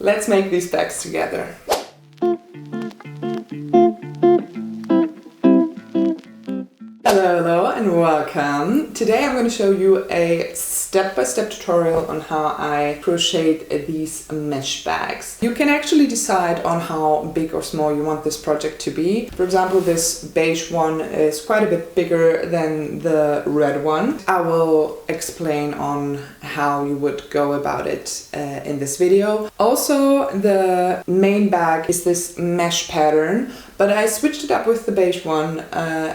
Let's make these bags together. Hello and welcome. Today I'm going to show you a step-by-step tutorial on how I crocheted these mesh bags. You can actually decide on how big or small you want this project to be. For example, this beige one is quite a bit bigger than the red one. I will explain on how you would go about it in this video. Also, the main bag is this mesh pattern, but I switched it up with the beige one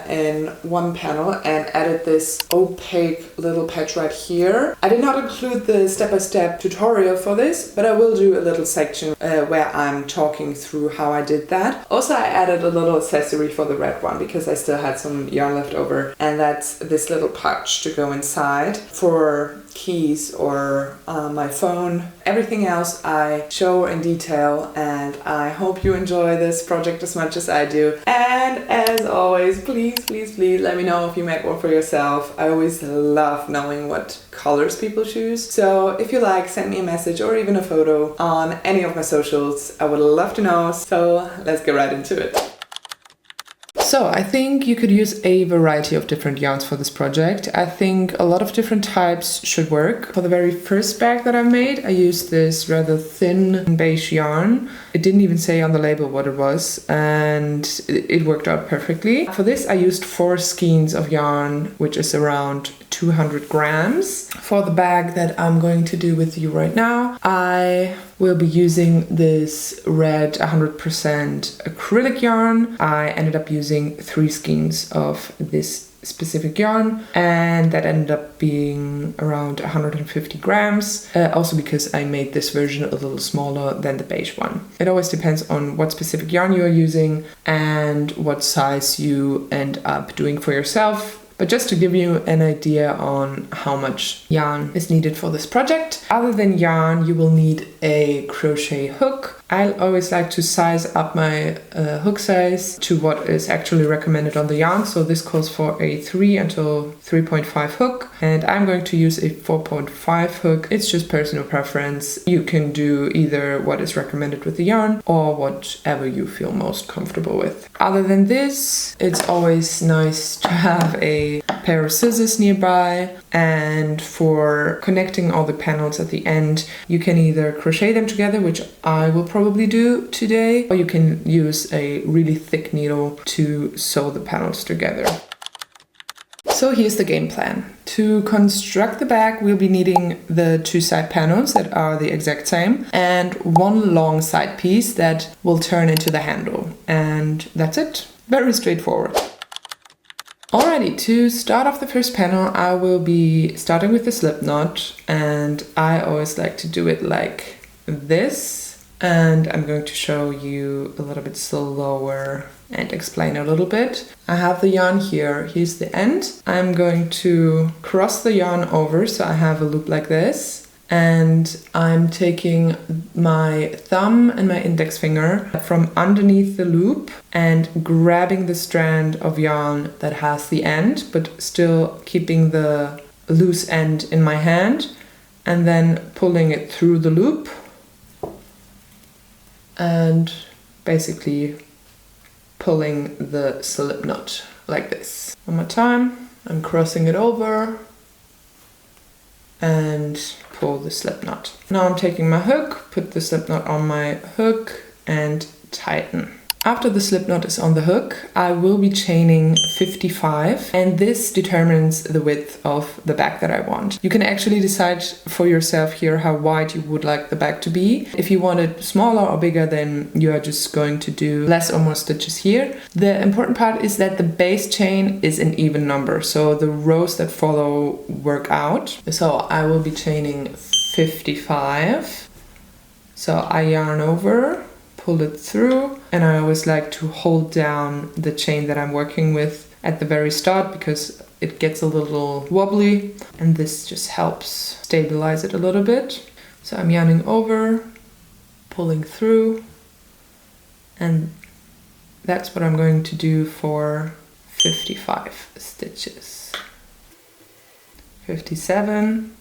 in one panel and added this opaque little patch right here. I did not include the step-by-step tutorial for this, but I will do a little section where I'm talking through how I did that. Also, I added a little accessory for the red one because I still had some yarn left over, and that's this little pouch to go inside for keys or my phone. Everything else I show in detail, and I hope you enjoy this project as much as I do. And as always, please let me know if you make one for yourself. I always love knowing what colors people choose. So if you like, send me a message or even a photo on any of my socials. I would love to know. So let's get right into it. So I think you could use a variety of different yarns for this project. I think a lot of different types should work. For the very first bag that I made, I used this rather thin beige yarn. It didn't even say on the label what it was, and it worked out perfectly. For this, I used 4 skeins of yarn, which is around 200 grams. For the bag that I'm going to do with you right now, I will be using this red 100% acrylic yarn. I ended up using 3 skeins of this specific yarn, and that ended up being around 150 grams, also because I made this version a little smaller than the beige one. It always depends on what specific yarn you are using and what size you end up doing for yourself. But just to give you an idea on how much yarn is needed for this project, other than yarn, you will need a crochet hook. I always like to size up my hook size to what is actually recommended on the yarn. So this calls for a 3 until 3.5 hook, and I'm going to use a 4.5 hook. It's just personal preference. You can do either what is recommended with the yarn or whatever you feel most comfortable with. Other than this, it's always nice to have a pair of scissors nearby, and for connecting all the panels at the end, you can either crochet them together, which I will probably do today, or you can use a really thick needle to sew the panels together. So here's the game plan. To construct the bag, we'll be needing the 2 side panels that are the exact same and 1 long side piece that will turn into the handle. And that's it. Very straightforward. Alrighty, to start off the first panel, I will be starting with the slip knot, and I always like to do it like this. And I'm going to show you a little bit slower and explain a little bit. I have the yarn here. Here's the end. I'm going to cross the yarn over so I have a loop like this. And I'm taking my thumb and my index finger from underneath the loop and grabbing the strand of yarn that has the end, but still keeping the loose end in my hand, and then pulling it through the loop and basically pulling the slip knot like this. One more time. I'm crossing it over and pull the slip knot. Now I'm taking my hook, put the slip knot on my hook and tighten. After the slip knot is on the hook, I will be chaining 55, and this determines the width of the bag that I want. You can actually decide for yourself here how wide you would like the bag to be. If you want it smaller or bigger, then you are just going to do less or more stitches here. The important part is that the base chain is an even number, so the rows that follow work out. So I will be chaining 55. So I yarn over, pull it through, and I always like to hold down the chain that I'm working with at the very start because it gets a little wobbly, and this just helps stabilize it a little bit. So I'm yarning over, pulling through, and that's what I'm going to do for 55 stitches. 57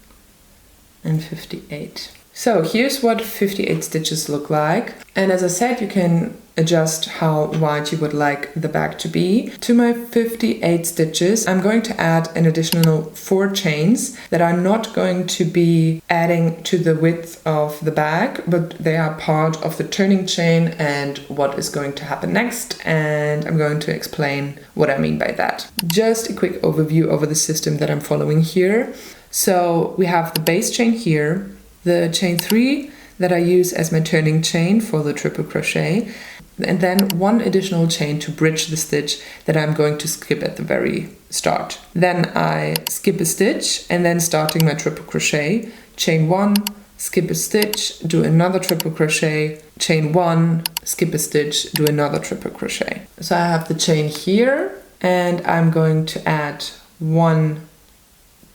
and 58. So here's what 58 stitches look like. And as I said, you can adjust how wide you would like the bag to be. To my 58 stitches, I'm going to add an additional 4 chains that are not going to be adding to the width of the bag, but they are part of the turning chain and what is going to happen next. And I'm going to explain what I mean by that. Just a quick overview over the system that I'm following here. So we have the base chain here, the chain 3 that I use as my turning chain for the triple crochet, and then 1 additional chain to bridge the stitch that I'm going to skip at the very start. Then I skip a stitch and then starting my triple crochet, chain 1, skip a stitch, do another triple crochet, chain 1, skip a stitch, do another triple crochet. So I have the chain here and I'm going to add 1,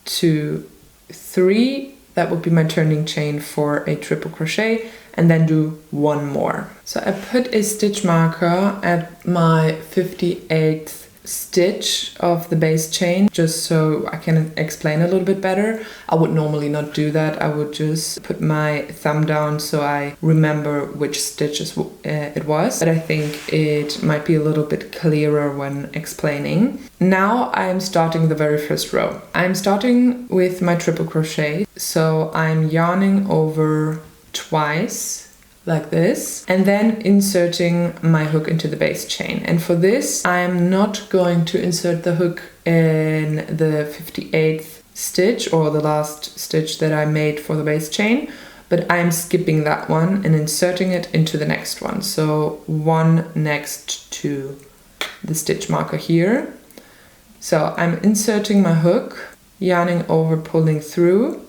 2, 3. That would be my turning chain for a triple crochet, and then do 1 more. So I put a stitch marker at my 58th stitch of the base chain, just so I can explain a little bit better. I would normally not do that. I would just put my thumb down so I remember which stitches it was, but I think it might be a little bit clearer when explaining. Now I'm starting the very first row. I'm starting with my triple crochet, so I'm yarning over twice like this, and then inserting my hook into the base chain. And for this, I'm not going to insert the hook in the 58th stitch or the last stitch that I made for the base chain, but I'm skipping that one and inserting it into the next one. So one next to the stitch marker here. So I'm inserting my hook, yarning over, pulling through.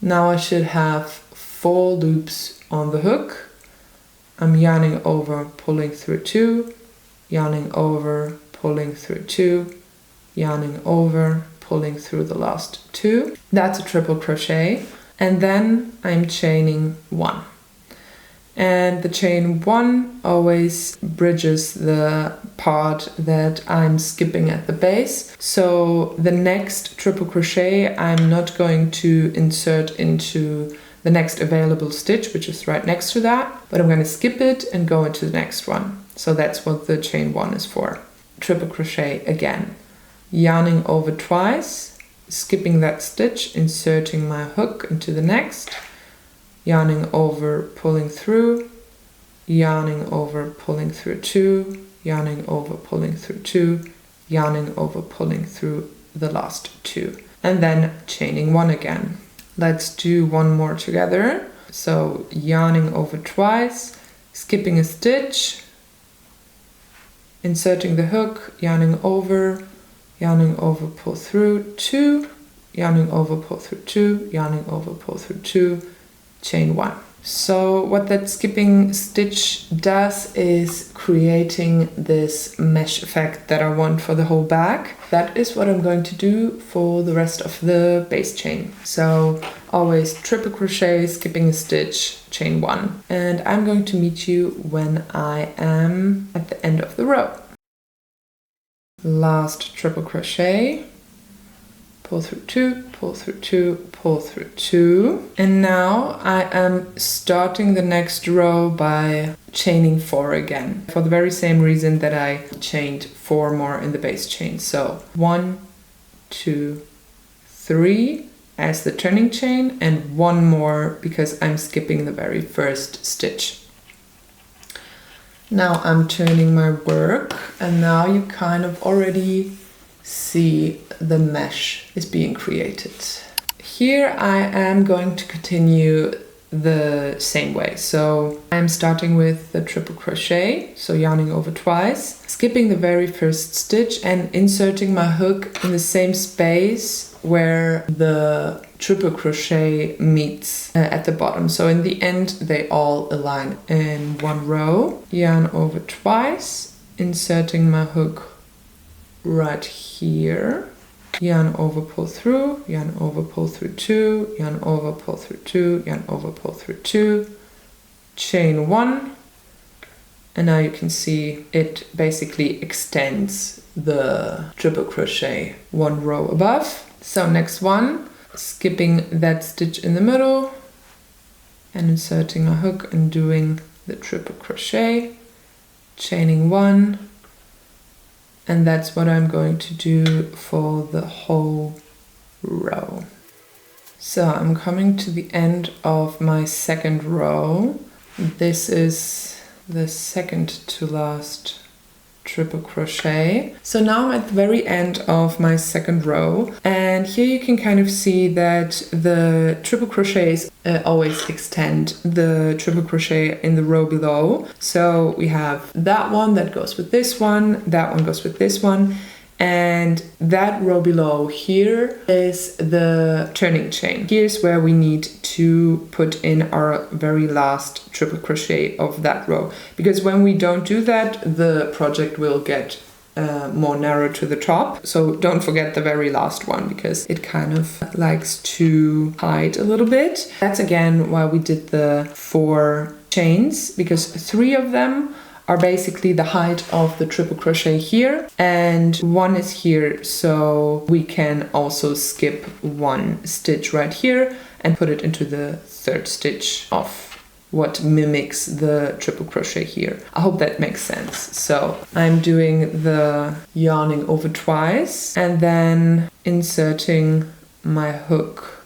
Now I should have 4 loops on the hook. I'm yarning over, pulling through 2, yarning over, pulling through 2, yarning over, pulling through the last 2. That's a triple crochet. And then I'm chaining 1. And the chain 1 always bridges the part that I'm skipping at the base. So the next triple crochet I'm not going to insert into the next available stitch, which is right next to that, but I'm going to skip it and go into the next one. So that's what the chain 1 is for. Triple crochet again, yarning over twice, skipping that stitch, inserting my hook into the next, yarning over, pulling through, yarning over, pulling through 2, yarning over, pulling through 2, yarning over, pulling through the last 2, and then chaining 1 again. Let's do 1 more together. So yarning over twice, skipping a stitch, inserting the hook, yarning over, pull through 2, yarning over, pull through 2, yarning over, pull through 2, chain 1. So what that skipping stitch does is creating this mesh effect that I want for the whole bag. That is what I'm going to do for the rest of the base chain. So always triple crochet, skipping a stitch, chain 1. And I'm going to meet you when I am at the end of the row. Last triple crochet, pull through 2, pull through 2, pull through 2. And now I am starting the next row by chaining 4 again, for the very same reason that I chained 4 more in the base chain. So 1, 2, 3 as the turning chain, and 1 more because I'm skipping the very first stitch. Now I'm turning my work, and now you kind of already see the mesh is being created. Here I am going to continue the same way. So I'm starting with the triple crochet, so yarning over twice, skipping the very first stitch and inserting my hook in the same space where the triple crochet meets at the bottom. So in the end they all align in 1 row. Yarn over twice, inserting my hook right here, yarn over, pull through, yarn over, pull through 2, yarn over, pull through 2, yarn over, pull through 2, chain 1, and now you can see it basically extends the triple crochet 1 row above. So next one, skipping that stitch in the middle, and inserting my hook and doing the triple crochet, chaining 1, and that's what I'm going to do for the whole row. So I'm coming to the end of my second row. This is the second to last triple crochet. So now I'm at the very end of my second row, and here you can kind of see that the triple crochets always extend the triple crochet in the row below. So we have that one that goes with this one, that one goes with this one, and that row below here is the turning chain. Here's where we need to put in our very last triple crochet of that row, because when we don't do that, the project will get more narrow to the top. So don't forget the very last one, because it kind of likes to hide a little bit. That's again why we did the 4 chains, because 3 of them are basically the height of the triple crochet here, and 1 is here, so we can also skip 1 stitch right here and put it into the 3rd stitch of what mimics the triple crochet here. I hope that makes sense. So I'm doing the yarning over twice and then inserting my hook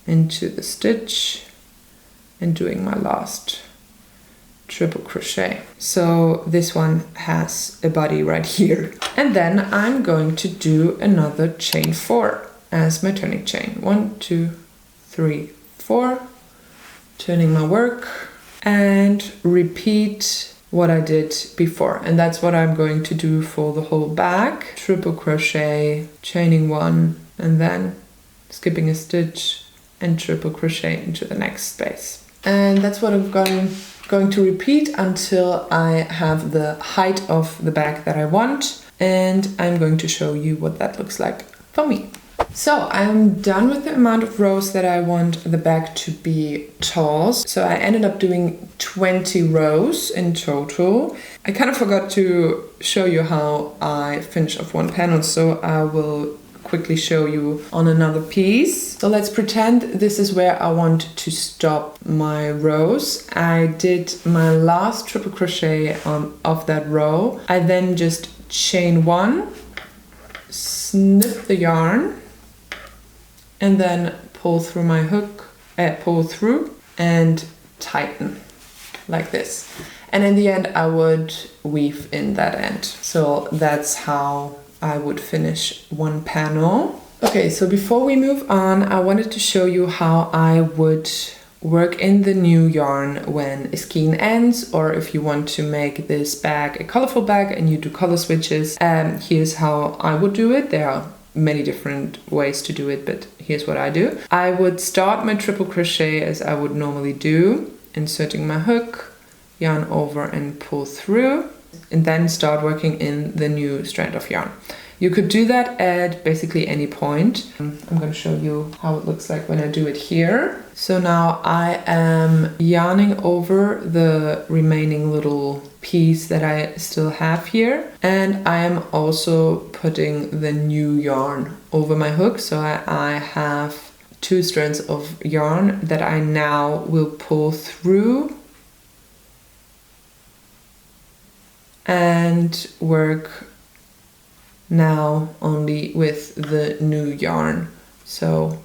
into the stitch and doing my last triple crochet. So this one has a body right here. And then I'm going to do another chain 4 as my turning chain. 1, 2, 3, 4. Turning my work and repeat what I did before. And that's what I'm going to do for the whole back. Triple crochet, chaining 1, and then skipping a stitch and triple crochet into the next space. And that's what I'm going to repeat until I have the height of the bag that I want, and I'm going to show you what that looks like for me. So I'm done with the amount of rows that I want the bag to be tall. So I ended up doing 20 rows in total. I kind of forgot to show you how I finish off one panel, so I will quickly show you on another piece. So let's pretend this is where I want to stop my rows. I did my last triple crochet of that row. I then just chain 1, snip the yarn, and then pull through my hook, pull through and tighten like this. And in the end, I would weave in that end. So that's how I would finish one panel. Okay, so before we move on, I wanted to show you how I would work in the new yarn when a skein ends, or if you want to make this bag a colorful bag and you do color switches. Here's how I would do it. There are many different ways to do it, but here's what I do. I would start my triple crochet as I would normally do, inserting my hook, yarn over and pull through, and then start working in the new strand of yarn. You could do that at basically any point. I'm going to show you how it looks like when I do it here. So now I am yarning over the remaining little piece that I still have here, and I am also putting the new yarn over my hook. So I have 2 strands of yarn that I now will pull through and work now only with the new yarn. So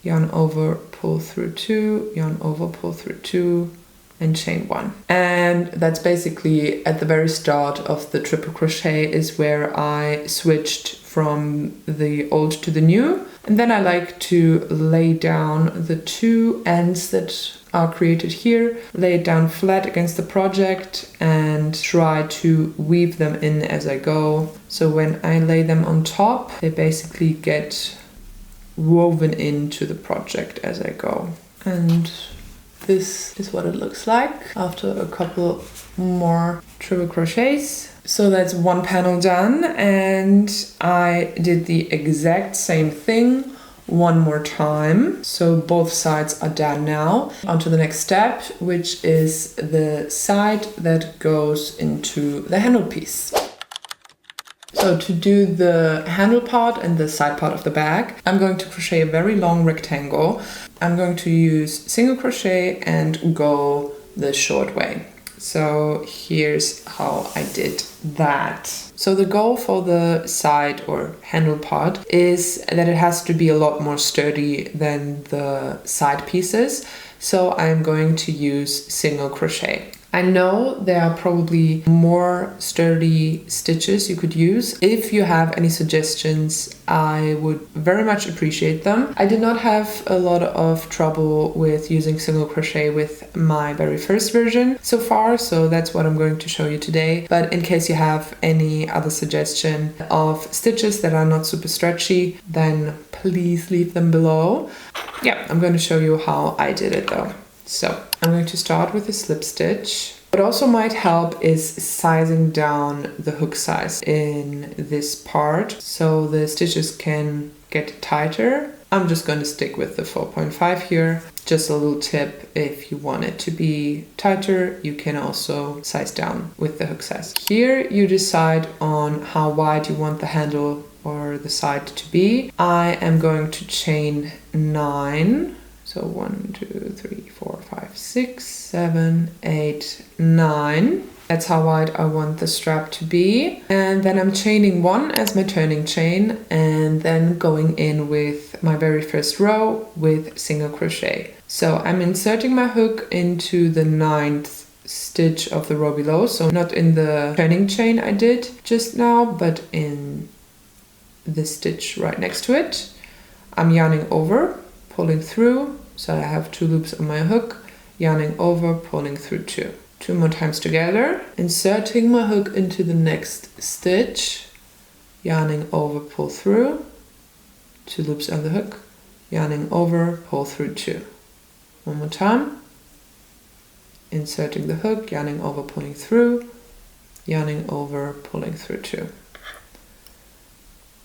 yarn over, pull through 2, yarn over, pull through 2, and chain 1. And that's basically at the very start of the triple crochet is where I switched from the old to the new. And then I like to lay down the 2 ends that are created here, lay it down flat against the project and try to weave them in as I go. So when I lay them on top, they basically get woven into the project as I go. And this is what it looks like after a couple more triple crochets. So that's one panel done, and I did the exact same thing one more time. So both sides are done now. On to the next step, which is the side that goes into the handle piece. So to do the handle part and the side part of the bag, I'm going to crochet a very long rectangle. I'm going to use single crochet and go the short way. So here's how I did that. So the goal for the side or handle part is that it has to be a lot more sturdy than the side pieces. So I'm going to use single crochet. I know there are probably more sturdy stitches you could use. If you have any suggestions, I would very much appreciate them. I did not have a lot of trouble with using single crochet with my very first version so far, so that's what I'm going to show you today. But in case you have any other suggestion of stitches that are not super stretchy, then please leave them below. Yeah, I'm going to show you how I did it though. So I'm going to start with a slip stitch. What also might help is sizing down the hook size in this part so the stitches can get tighter. I'm just going to stick with the 4.5 here. Just a little tip, if you want it to be tighter, you can also size down with the hook size. Here you decide on how wide you want the handle or the side to be. I am going to chain 9. So 1, 2, 3, 4, 5, 6, 7, 8, 9. That's how wide I want the strap to be. And then I'm chaining 1 as my turning chain and then going in with my very first row with single crochet. So I'm inserting my hook into the 9th stitch of the row below. So not in the turning chain I did just now, but in the stitch right next to it. I'm yarning over, pulling through, so I have 2 loops on my hook, yarning over, pulling through 2. 2 more times together, inserting my hook into the next stitch, yarning over, pull through, 2 loops on the hook, yarning over, pull through 2. One more time, inserting the hook, yarning over, pulling through, yarning over, pulling through 2.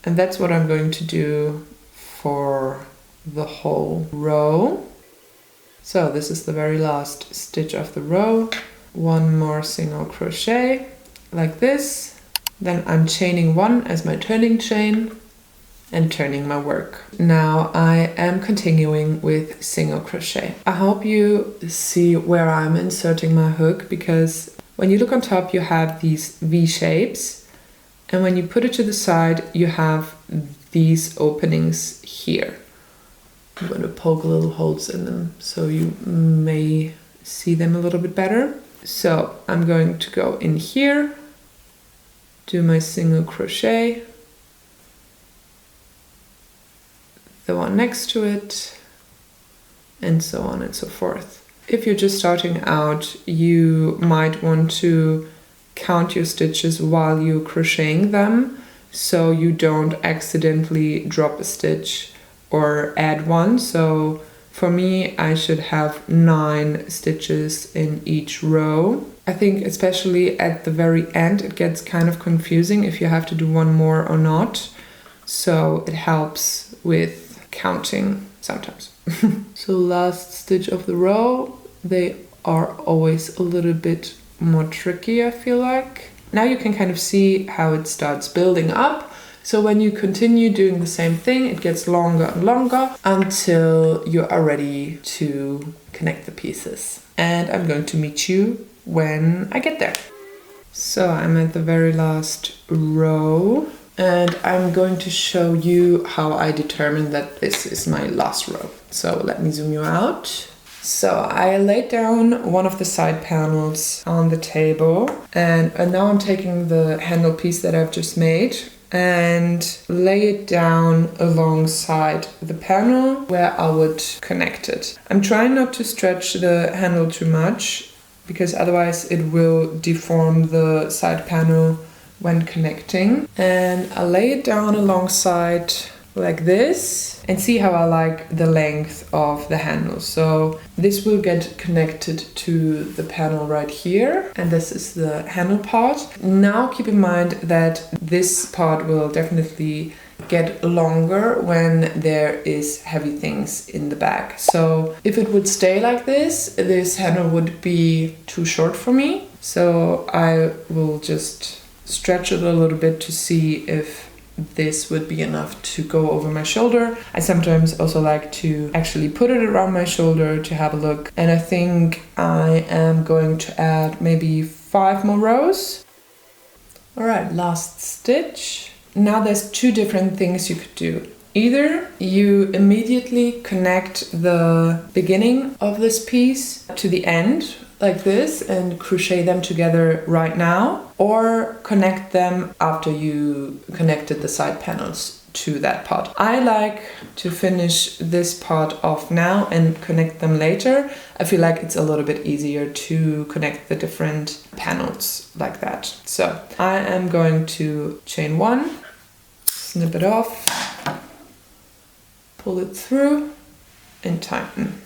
And that's what I'm going to do for the whole row. So this is the very last stitch of the row. 1 more single crochet like this. Then I'm chaining 1 as my turning chain and turning my work. Now I am continuing with single crochet. I hope you see where I'm inserting my hook, because when you look on top you have these V shapes, and when you put it to the side you have these openings here. I'm going to poke little holes in them so you may see them a little bit better. So I'm going to go in here, do my single crochet, the one next to it, and so on and so forth. If you're just starting out, you might want to count your stitches while you're crocheting them so you don't accidentally drop a stitch or add one. So for me, I should have 9 stitches in each row. I think especially at the very end, it gets kind of confusing if you have to do one more or not. So it helps with counting sometimes. So last stitch of the row, they are always a little bit more tricky, I feel like. Now you can kind of see how it starts building up. So when you continue doing the same thing, it gets longer and longer until you are ready to connect the pieces. And I'm going to meet you when I get there. So I'm at the very last row and I'm going to show you how I determined that this is my last row. So let me zoom you out. So I laid down one of the side panels on the table and now I'm taking the handle piece that I've just made and lay it down alongside the panel where I would connect it. I'm trying not to stretch the handle too much because otherwise it will deform the side panel when connecting. And I lay it down alongside like this and see how I like the length of the handle. So this will get connected to the panel right here, and this is the handle part. Now keep in mind that this part will definitely get longer when there is heavy things in the bag. So if it would stay like this handle would be too short for me. So I will just stretch it a little bit to see if this would be enough to go over my shoulder. I sometimes also like to actually put it around my shoulder to have a look. And I think I am going to add maybe 5 more rows. All right, last stitch. Now there's 2 different things you could do. Either you immediately connect the beginning of this piece to the end like this and crochet them together right now, or connect them after you connected the side panels to that part. I like to finish this part off now and connect them later. I feel like it's a little bit easier to connect the different panels like that. So I am going to chain 1, snip it off, pull it through and tighten.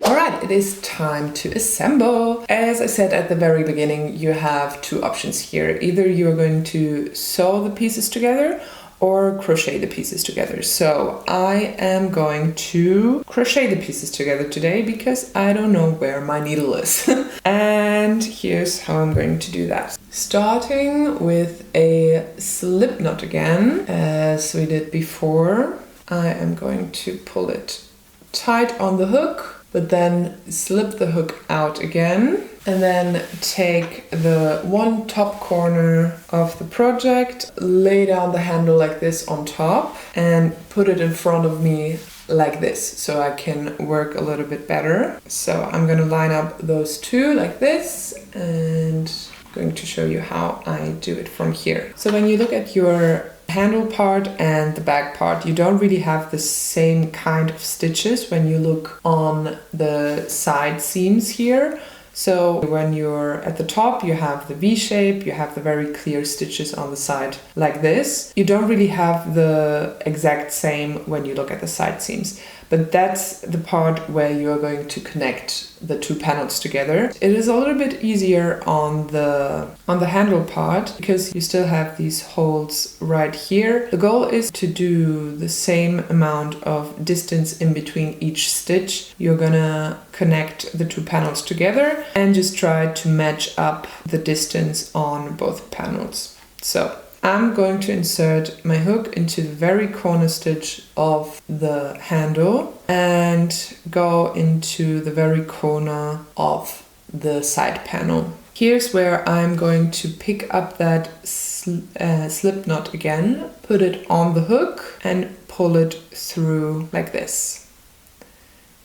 Alright, it is time to assemble. As I said at the very beginning, you have 2 options here. Either you're going to sew the pieces together or crochet the pieces together. So I am going to crochet the pieces together today because I don't know where my needle is. And here's how I'm going to do that. Starting with a slip knot again, as we did before, I am going to pull it tight on the hook, but then slip the hook out again, and then take the one top corner of the project, lay down the handle like this on top, and put it in front of me like this, so I can work a little bit better. So I'm going to line up those 2 like this, and I'm going to show you how I do it from here. So when you look at your handle part and the back part, you don't really have the same kind of stitches when you look on the side seams here. So when you're at the top, you have the V shape, you have the very clear stitches on the side like this. You don't really have the exact same when you look at the side seams. But that's the part where you're going to connect the 2 panels together. It is a little bit easier on the handle part because you still have these holes right here. The goal is to do the same amount of distance in between each stitch. You're gonna connect the 2 panels together and just try to match up the distance on both panels. So I'm going to insert my hook into the very corner stitch of the handle and go into the very corner of the side panel. Here's where I'm going to pick up that slip knot again, put it on the hook and pull it through like this.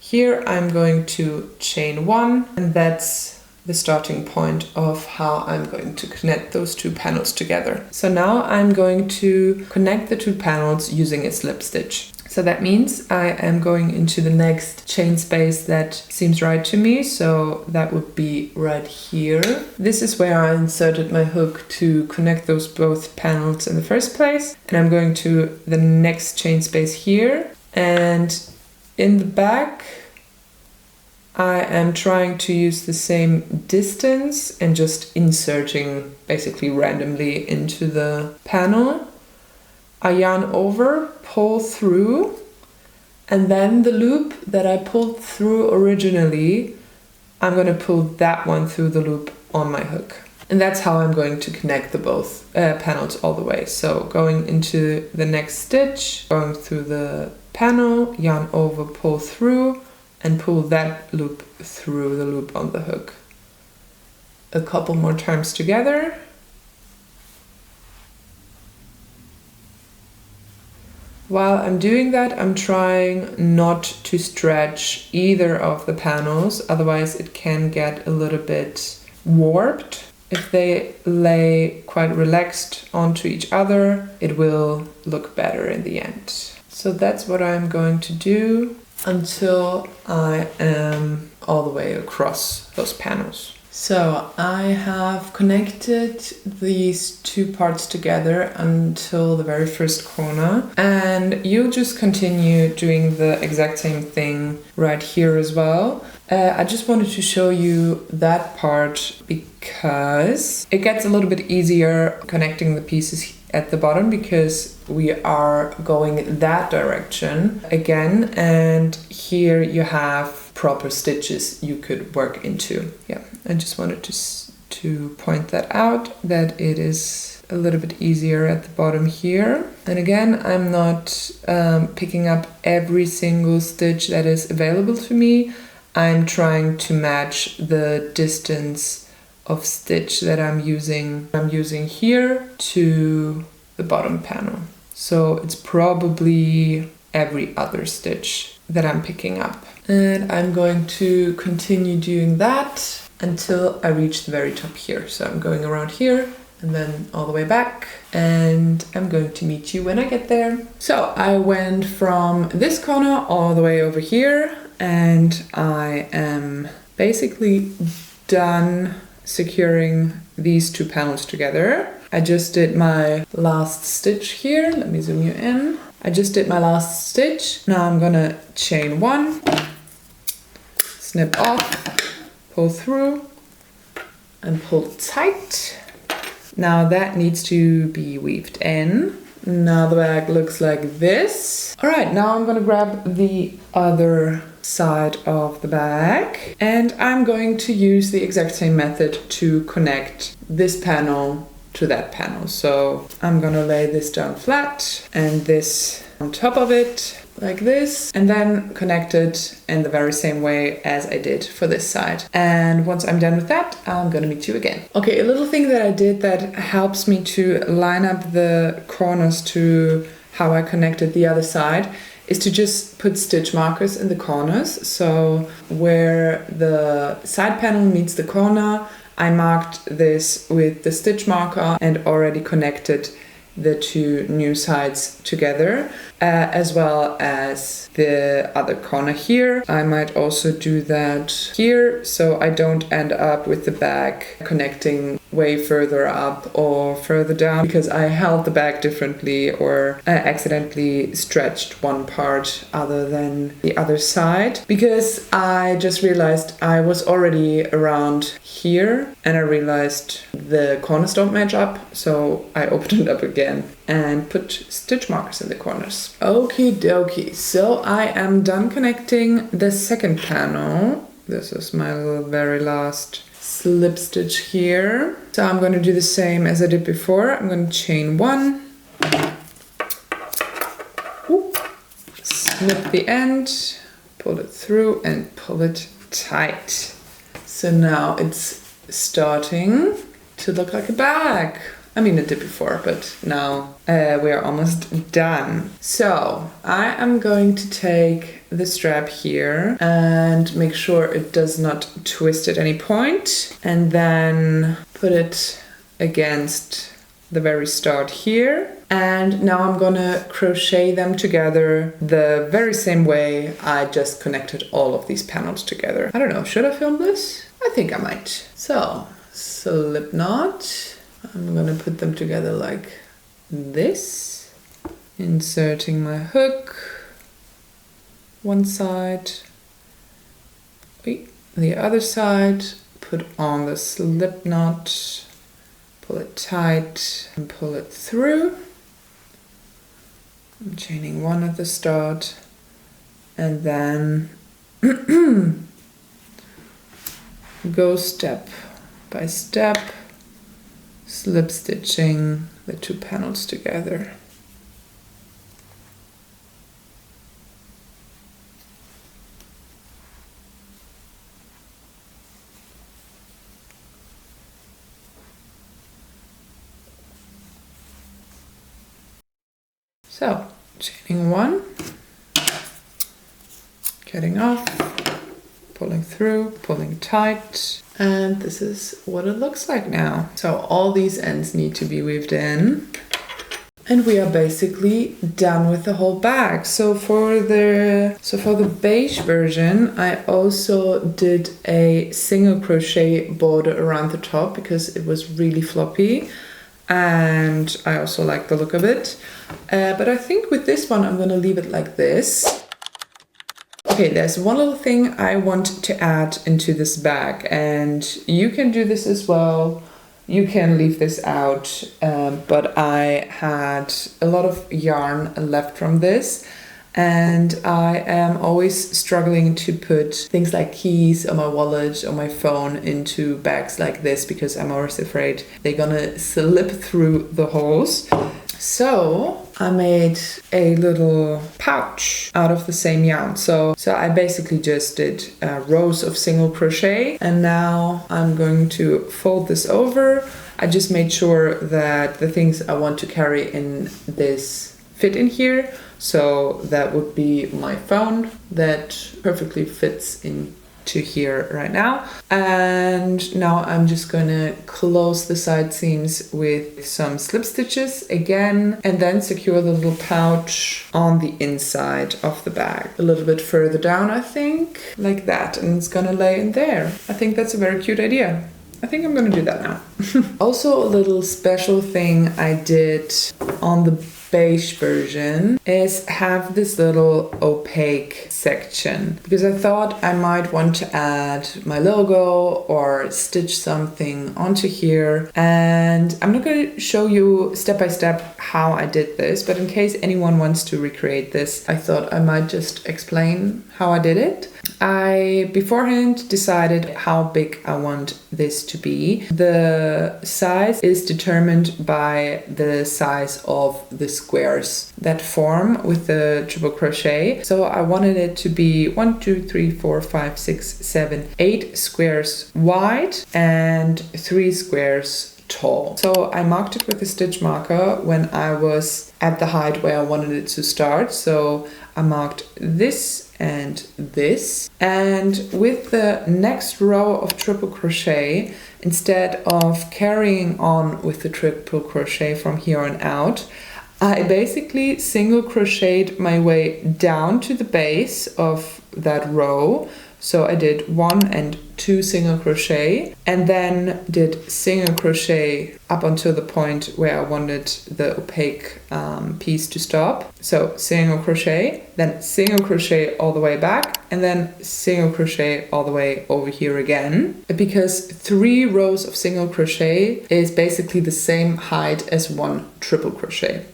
Here I'm going to chain 1, and that's the starting point of how I'm going to connect those 2 panels together. So now I'm going to connect the 2 panels using a slip stitch. So that means I am going into the next chain space that seems right to me. So that would be right here. This is where I inserted my hook to connect those both panels in the first place. And I'm going to the next chain space here. And in the back, I am trying to use the same distance and just inserting basically randomly into the panel. I yarn over, pull through, and then the loop that I pulled through originally, I'm going to pull that one through the loop on my hook. And that's how I'm going to connect the both panels all the way. So going into the next stitch, going through the panel, yarn over, pull through, and pull that loop through the loop on the hook. A couple more times together. While I'm doing that, I'm trying not to stretch either of the panels, otherwise it can get a little bit warped. If they lay quite relaxed onto each other, it will look better in the end. So that's what I'm going to do until I am all the way across those panels. So I have connected these 2 parts together until the very first corner, and you'll just continue doing the exact same thing right here as well. I just wanted to show you that part because it gets a little bit easier connecting the pieces at the bottom because we are going that direction again, and here you have proper stitches you could work into. Yeah, I just wanted to point that out, that it is a little bit easier at the bottom here. And again, I'm not picking up every single stitch that is available to me. I'm trying to match the distance of stitch that I'm using here to the bottom panel. So it's probably every other stitch that I'm picking up. And I'm going to continue doing that until I reach the very top here. So I'm going around here and then all the way back, and I'm going to meet you when I get there. So I went from this corner all the way over here, and I am basically done securing these two panels together. I just did my last stitch here. Let me zoom you in. I just did my last stitch. Now I'm gonna chain one, snip off, pull through, and pull tight. Now that needs to be weaved in. Now the bag looks like this. All right, now I'm gonna grab the other side of the bag, and I'm going to use the exact same method to connect this panel to that panel. So I'm gonna lay this down flat and this on top of it like this, and then connect it in the very same way as I did for this side. And once I'm done with that, I'm gonna meet you again. Okay, a little thing that I did that helps me to line up the corners to how I connected the other side is to just put stitch markers in the corners. So where the side panel meets the corner, I marked this with the stitch marker and already connected the two new sides together, as well as the other corner here. I might also do that here, so I don't end up with the bag connecting way further up or further down, because I held the bag differently or accidentally stretched one part other than the other side, because I just realized I was already around here and I realized the corners don't match up, so I opened it up again and put stitch markers in the corners. Okie dokie, so I am done connecting the second panel. This is my little very last slip stitch here. So I'm going to do the same as I did before. I'm going to chain one, snip the end, pull it through and pull it tight. So now it's starting to look like a bag. I mean, it did before, but now we are almost done. So I am going to take the strap here and make sure it does not twist at any point, and then put it against the very start here. And now I'm gonna crochet them together the very same way I just connected all of these panels together. I don't know, should I film this? I think I might. So, slip knot. I'm gonna put them together like this, inserting my hook, one side, the other side, put on the slip knot, pull it tight and pull it through. I'm chaining one at the start, and then go step by step, slip stitching the two panels together. So, chaining one, cutting off, pulling through, pulling tight, and this is what it looks like now. So all these ends need to be weaved in, and we are basically done with the whole bag. So for the beige version, I also did a single crochet border around the top because it was really floppy, and I also like the look of it. But I think with this one, I'm gonna leave it like this. Okay, there's one little thing I want to add into this bag, and you can do this as well. You can leave this out, but I had a lot of yarn left from this, and I am always struggling to put things like keys or my wallet or my phone into bags like this because I'm always afraid they're gonna slip through the holes. So I made a little pouch out of the same yarn. So I basically just did rows of single crochet, and now I'm going to fold this over. I just made sure that the things I want to carry in this fit in here. So that would be my phone that perfectly fits into here right now. And now I'm just gonna close the side seams with some slip stitches again, and then secure the little pouch on the inside of the bag. A little bit further down, I think, like that, and it's gonna lay in there. I think that's a very cute idea. I think I'm gonna do that now. Also, a little special thing I did on the beige version is have this little opaque section, because I thought I might want to add my logo or stitch something onto here, and I'm not going to show you step by step how I did this, but in case anyone wants to recreate this, I thought I might just explain how I did it. I beforehand decided how big I want this to be. The size is determined by the size of the squares that form with the triple crochet. So I wanted it to be 1, 2, 3, 4, 5, 6, 7, 8 squares wide and 3 squares tall. So I marked it with a stitch marker when I was at the height where I wanted it to start. So I marked this and this, and with the next row of triple crochet, instead of carrying on with the triple crochet from here on out, I basically single crocheted my way down to the base of that row. So I did 1 and 2 single crochet, and then did single crochet up until the point where I wanted the opaque piece to stop. So single crochet, then single crochet all the way back, and then single crochet all the way over here again, because 3 rows of single crochet is basically the same height as 1 triple crochet.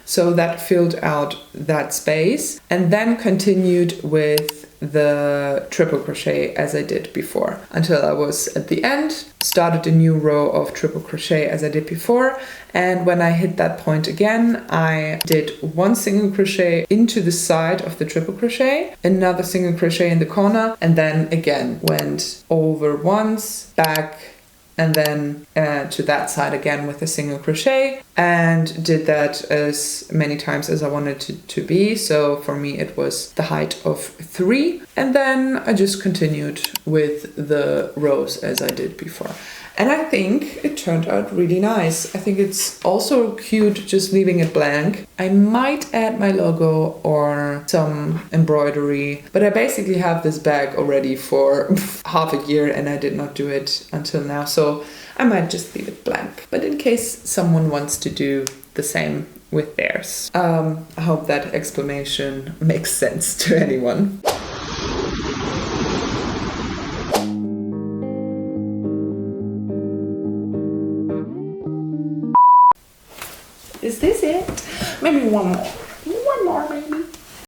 So that filled out that space, and then continued with the triple crochet as I did before until I was at the end, started a new row of triple crochet as I did before, and when I hit that point again, I did 1 single crochet into the side of the triple crochet, another single crochet in the corner, and then again went over once, back, and then to that side again with a single crochet, and did that as many times as I wanted it to be. So for me it was the height of 3, and then I just continued with the rows as I did before. And I think it turned out really nice. I think it's also cute just leaving it blank. I might add my logo or some embroidery, but I basically have this bag already for half a year and I did not do it until now. So I might just leave it blank. But in case someone wants to do the same with theirs. I hope that explanation makes sense to anyone. Is this it? Maybe one more. One more, maybe.